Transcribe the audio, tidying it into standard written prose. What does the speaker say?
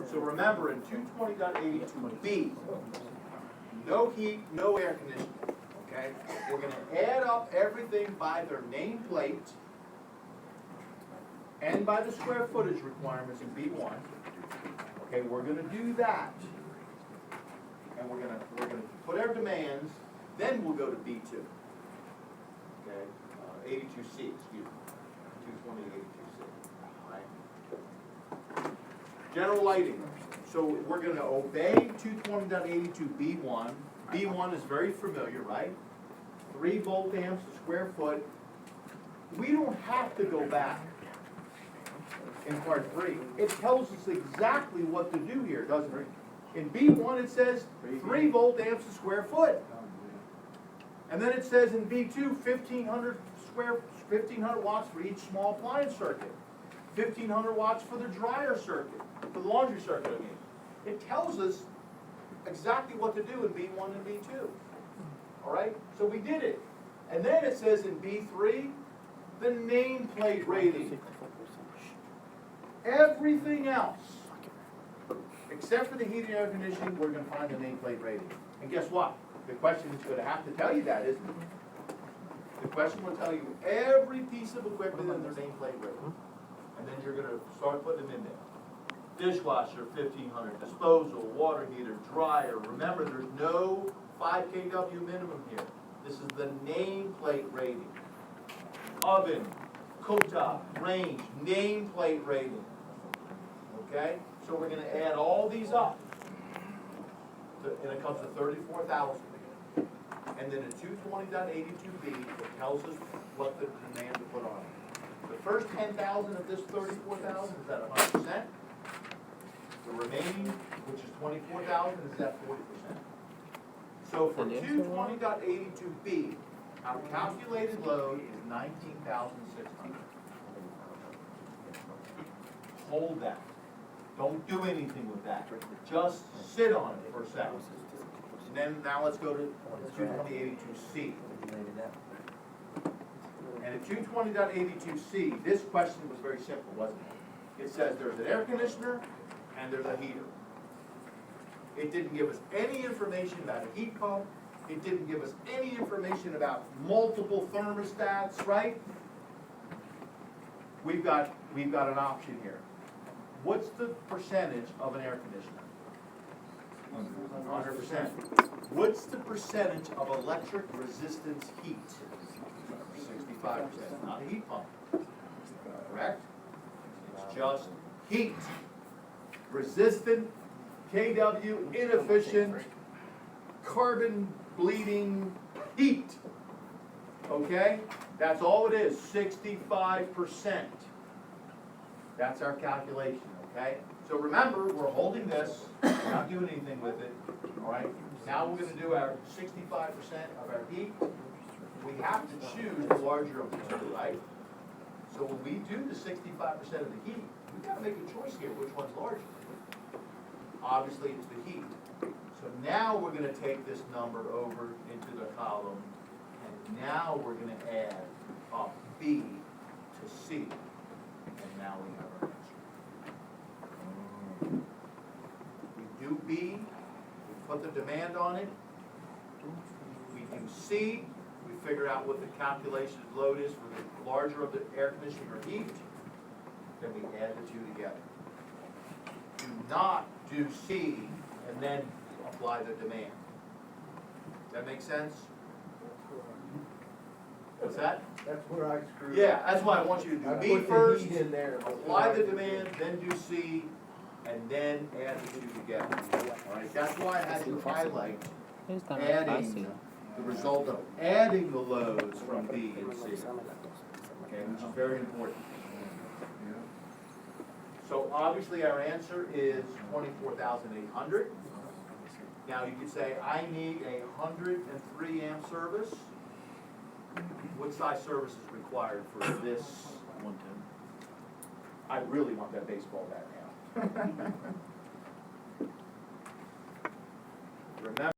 So remember, in 220.82B, no heat, no air conditioning, okay? We're gonna add up everything by their nameplate and by the square footage requirements in B1. Okay, we're gonna do that. And we're gonna put our demands, then we'll go to B2. Okay, 82C, excuse me, 220.82C, right? General lighting, so we're gonna obey 220.82B1. B1 is very familiar, right? 3 volt amps a square foot. We don't have to go back in part 3. It tells us exactly what to do here, doesn't it? In B1 it says 3 volt amps a square foot. And then it says in B2, 1500 watts for each small appliance circuit. 1500 watts for the dryer circuit, for the laundry circuit, I mean. It tells us exactly what to do in B1 and B2. All right, so we did it. And then it says in B3, the nameplate rating. Everything else, except for the heating and air conditioning, we're going to find the nameplate rating. And guess what? The question is going to have to tell you that, isn't it? The question will tell you every piece of equipment and their nameplate rating. And then you're going to start putting them in there. Dishwasher, 1500. Disposal, water heater, dryer. Remember, there's no 5 kW minimum here. This is the nameplate rating. Oven, cooktop, range, nameplate rating. Okay? So we're going to add all these up. And it comes to 34,000. And then in 220.82B, it tells us what the demand to put on it. The first 10,000 of this 34,000 is at 100%. The remaining, which is 24,000, is at 40%. So for 220.82B, our calculated load is 19,600. Hold that. Don't do anything with that. Just sit on it for a second. And then now let's go to 220.82C. And at 220.82C, this question was very simple, wasn't it? It says there's an air conditioner and there's a heater. It didn't give us any information about a heat pump. It didn't give us any information about multiple thermostats, right? We've got an option here. What's the percentage of an air conditioner? 100%. What's the percentage of electric resistance heat? 65%. Not a heat pump. Correct? It's just heat. Resistant, kW, inefficient, carbon bleeding heat. Okay? That's all it is, 65%. That's our calculation, okay? So remember, we're holding this, we're not doing anything with it, all right? Now we're going to do our 65% of our heat. We have to choose the larger of the two, right? So when we do the 65% of the heat, we've got to make a choice here, which one's larger? Obviously, it's the heat. So now we're going to take this number over into the column, and now we're going to add up B to C. And now we have our answer. We do B, we put the demand on it. We do C, we figure out what the calculated load is for the larger of the air conditioning or heat. Then we add the two together. Do not do C and then apply the demand. Does that make sense? What's that? That's where I screwed up. Yeah, that's why I want you to I do B put the first, heat in there. apply the demand, then do C, and then add the two together. All right, that's why I had you highlight adding the result of adding the loads from B and C. Okay, which is very important. So obviously our answer is 24,800. Now you could say, I need a 103 amp service. What size service is required for this 110? I really want that baseball bat now. Remember.